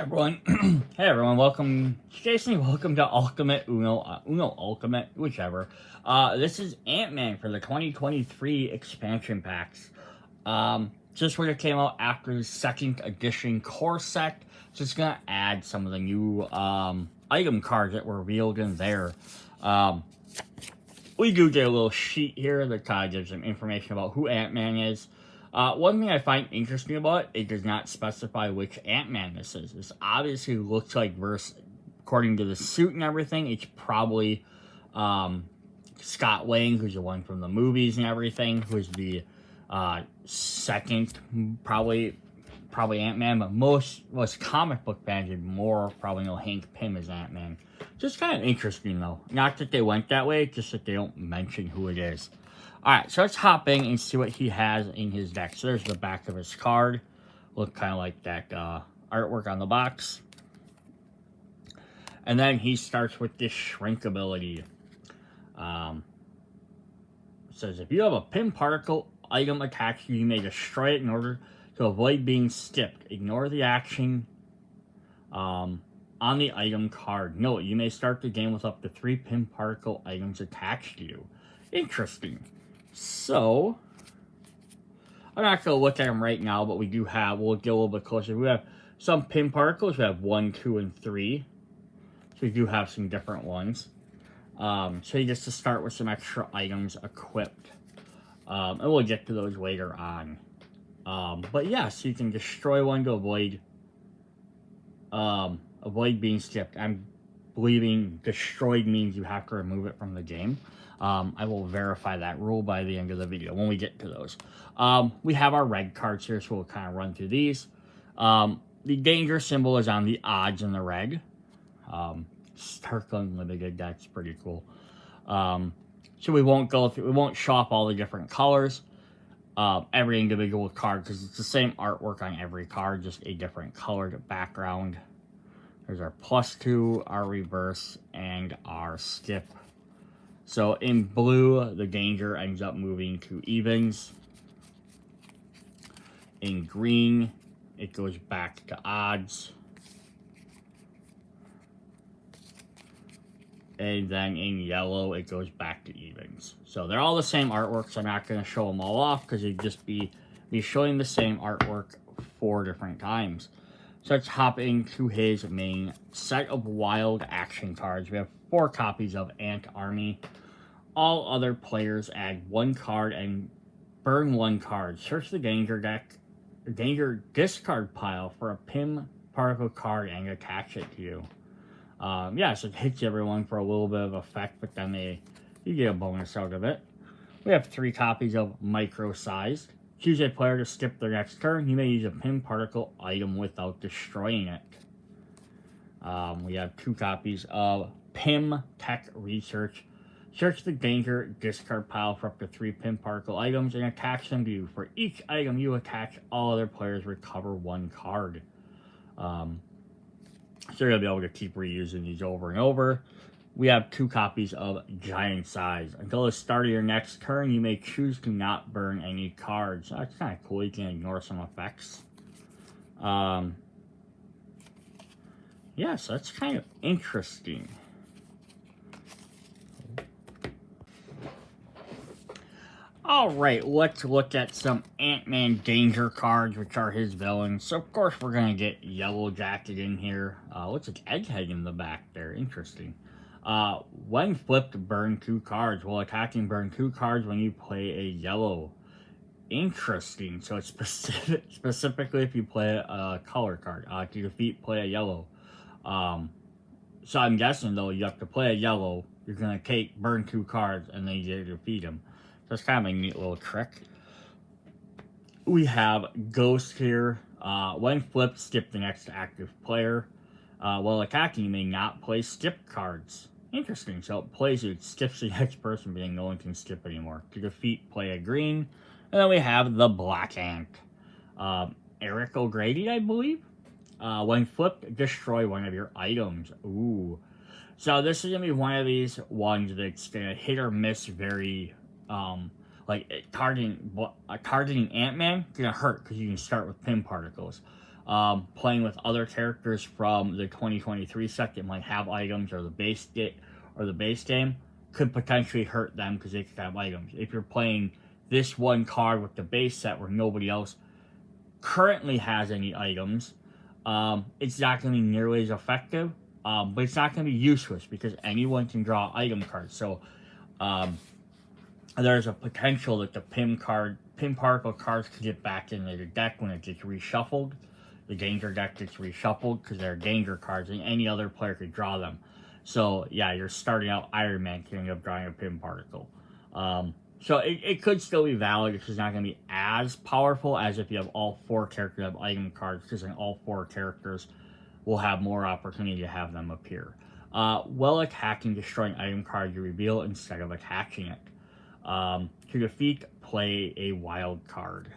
everyone. Hey everyone, welcome, Jason, welcome to Ultimate Uno Ultimate, whichever. This is Ant-Man for the 2023 expansion packs. Just what it came out after the second edition core set. Just gonna add some of the new, item cards that were revealed in there. We do get a little sheet here that kind of gives some information about who Ant-Man is. One thing I find interesting about it does not specify which Ant-Man this is. This obviously looks like, according to the suit and everything, it's probably Scott Lang, who's the one from the movies and everything, who's the second, probably Ant-Man, but most comic book fans would more probably know Hank Pym as Ant-Man. Just kind of interesting, though. Not that they went that way, just that they don't mention who it is. Alright, so let's hop in and see what he has in his deck. So there's the back of his card. Look kind of like that artwork on the box. And then he starts with this shrink ability. It says, if you have a Pym Particle item attached to you, you may destroy it in order to avoid being stipped. Ignore the action on the item card. Note, you may start the game with up to 3 Pym Particle items attached to you. Interesting. So, I'm not going to look at them right now, but we'll get a little bit closer. We have some Pym Particles. We have 1, 2, and 3. So we do have some different ones. So he gets to start with some extra items equipped. And we'll get to those later on. But yeah, so you can destroy one to avoid being skipped. I'm believing destroyed means you have to remove it from the game. I will verify that rule by the end of the video when we get to those. We have our red cards here, so we'll kind of run through these. The danger symbol is on the odds in the red. Stark Unlimited, that's pretty cool. So we won't show off all the different colors. Every individual card, because it's the same artwork on every card, just a different colored background. There's our +2, our reverse, and our skip. So in blue, the danger ends up moving to evens. In green, it goes back to odds. And then in yellow, it goes back to evens. So they're all the same artwork, so I'm not going to show them all off because it'd just be showing the same artwork 4 different times. So let's hop into his main set of wild action cards. We have 4 copies of Ant Army. All other players add 1 card and burn 1 card. Search the danger discard pile for a Pym Particle card and attach it to you. Yeah, so it hits everyone for a little bit of effect, but then you get a bonus out of it. We have 3 copies of Micro Sized. Choose a player to skip their next turn. You may use a Pym Particle item without destroying it. We have 2 copies of Pym Tech Research. Search the danger discard pile for up to 3 Pym Particle items and attach them to you. For each item you attach, all other players recover 1 card. So you're going to be able to keep reusing these over and over. We have 2 copies of Giant Size. Until the start of your next turn, you may choose to not burn any cards. That's kind of cool. You can ignore some effects. Yeah, so that's kind of interesting. Alright, let's look at some Ant-Man Danger cards, which are his villains. So, of course, we're going to get Yellow Jacket in here. Looks like Egghead in the back there. Interesting. When flipped, burn 2 cards. While attacking, burn 2 cards when you play a yellow. Interesting. So, it's specifically if you play a color card. To defeat, play a yellow. So, I'm guessing, though, you have to play a yellow. You're going to burn 2 cards, and then you defeat him. So it's kind of a neat little trick. We have Ghost here. When flipped, skip the next active player. While attacking, you may not play skip cards. Interesting. So it skips the next person, being no one can skip anymore. To defeat, play a green. And then we have the Black Ant. Eric O'Grady, I believe. When flipped, destroy one of your items. Ooh. So this is going to be one of these ones that's going to hit or miss very... targeting Ant-Man gonna hurt because you can start with Pym Particles. playing with other characters from the 2023 set that might have items or the base game could potentially hurt them because they could have items. If you're playing this one card with the base set where nobody else currently has any items, it's not going to be nearly as effective, but it's not going to be useless because anyone can draw item cards. So there's a potential that the Pym Particle cards could get back into the deck when it gets reshuffled. The danger deck gets reshuffled because they're danger cards and any other player could draw them. So yeah, you're starting out Iron Man, can end up drawing a Pym Particle. So it could still be valid. It's just not going to be as powerful as if you have all 4 characters have item cards, because then all 4 characters will have more opportunity to have them appear. While attacking, destroying item card you reveal instead of attaching it. To defeat, play a wild card.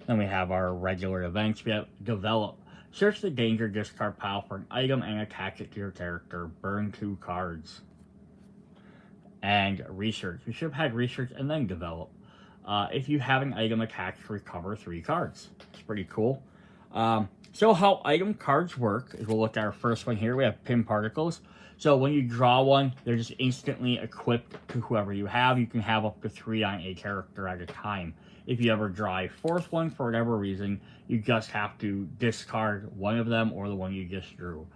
Then we have our regular events. We have develop. Search the danger discard pile for an item and attach it to your character. Burn 2 cards. And research. You should have had research and then develop. If you have an item attached, recover 3 cards. It's pretty cool. So how item cards work is we'll look at our first one here. We have Pym Particles. So when you draw one, they're just instantly equipped to whoever you have. You can have up to 3 on a character at a time. If you ever draw a 4th one for whatever reason, you just have to discard one of them or the one you just drew.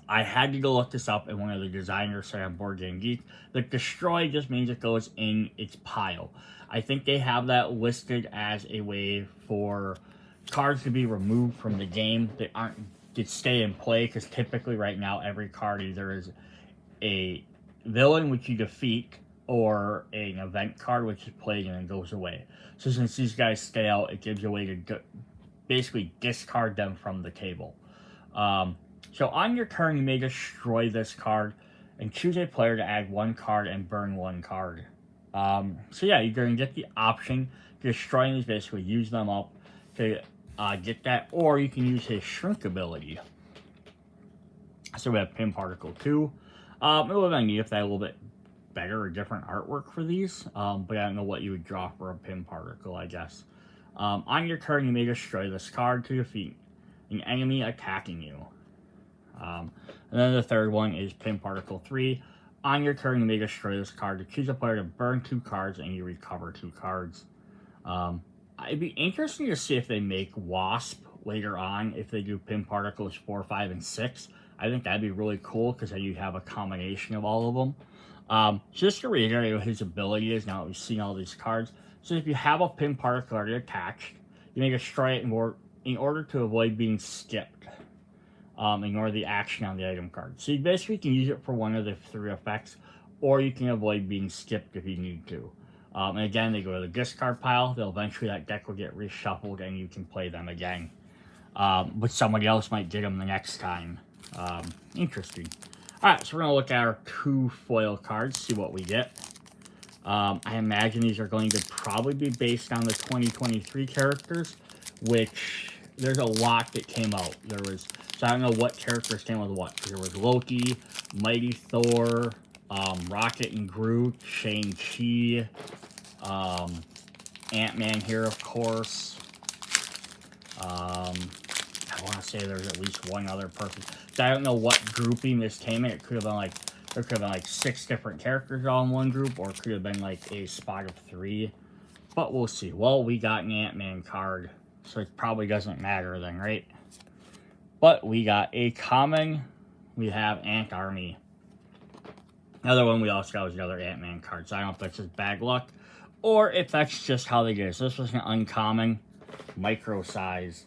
I had to go look this up, and one of the designers said on Board Game Geek that destroy just means it goes in its pile. I think they have that listed as a way for cards to be removed from the game that stay in play, because typically right now every card either is a villain which you defeat or an event card which is played and then goes away. So since these guys stay out, it gives you a way to basically discard them from the table. So on your turn, you may destroy this card and choose a player to add 1 card and burn 1 card. So yeah, you're going to get the option. Destroying these, basically use them up to get that, or you can use his shrink ability. So we have Pym Particle 2. It would have been neat if they had a little bit better or different artwork for these, but I don't know what you would draw for a Pym Particle, I guess. On your turn, you may destroy this card to defeat an enemy attacking you. And then the third one is Pym Particle 3. On your turn, you may destroy this card to choose a player to burn 2 cards and you recover 2 cards. It'd be interesting to see if they make Wasp later on, if they do Pym Particles 4, 5, and 6. I think that'd be really cool because then you have a combination of all of them. Just to reiterate what his ability is, now that we've seen all these cards. So if you have a Pym Particle already attached, you may destroy it in order to avoid being skipped. Ignore the action on the item card. So you basically can use it for one of the 3 effects, or you can avoid being skipped if you need to. And again, they go to the discard pile. Eventually that deck will get reshuffled and you can play them again. But somebody else might get them the next time. Interesting. Alright, so we're going to look at our 2 foil cards, see what we get. I imagine these are going to probably be based on the 2023 characters, which there's a lot that came out. So I don't know what characters came with what. There was Loki, Mighty Thor, Rocket and Groot, Shang-Chi, Ant-Man here, of course. I want to say there's at least one other person. So I don't know what grouping this came in. It could have been like, there could have been like 6 different characters all in one group, or it could have been like a spot of 3. But we'll see. Well, we got an Ant-Man card, so it probably doesn't matter then, right? But we got a common. We have Ant Army. Another one we also got was another Ant-Man card. So I don't know if that's just bad luck or if that's just how they did it. So this was an uncommon, micro-sized.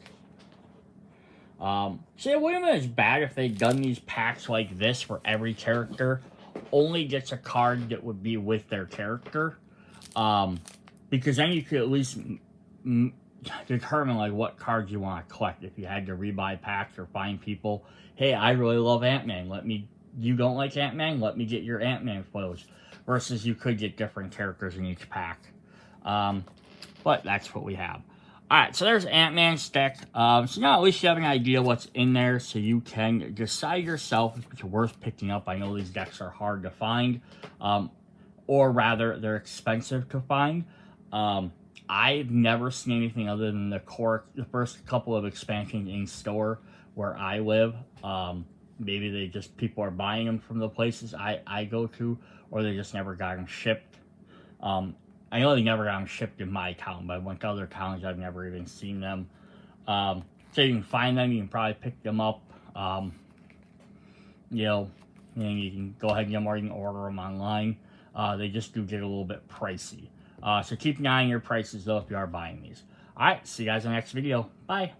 So it wouldn't have been as bad if they'd done these packs like this where every character only gets a card that would be with their character. Because then you could at least determine like what cards you want to collect. If you had to rebuy packs or find people, hey, I really love Ant-Man. You don't like Ant-Man? Let me get your Ant-Man foils. Versus you could get different characters in each pack. But that's what we have. Alright, so there's Ant-Man's deck. So now at least you have an idea what's in there, so you can decide yourself if it's worth picking up. I know these decks are hard to find. Or rather, they're expensive to find. I've never seen anything other than the first couple of expansions in store where I live. Maybe people are buying them from the places I go to, or they just never got them shipped. I know they never got them shipped in my town, but I went to other towns, I've never even seen them. So you can find them, you can probably pick them up. You know, and you can go ahead and get them, or you can order them online. They just do get a little bit pricey. So keep an eye on your prices though if you are buying these. Alright, see you guys in the next video. Bye.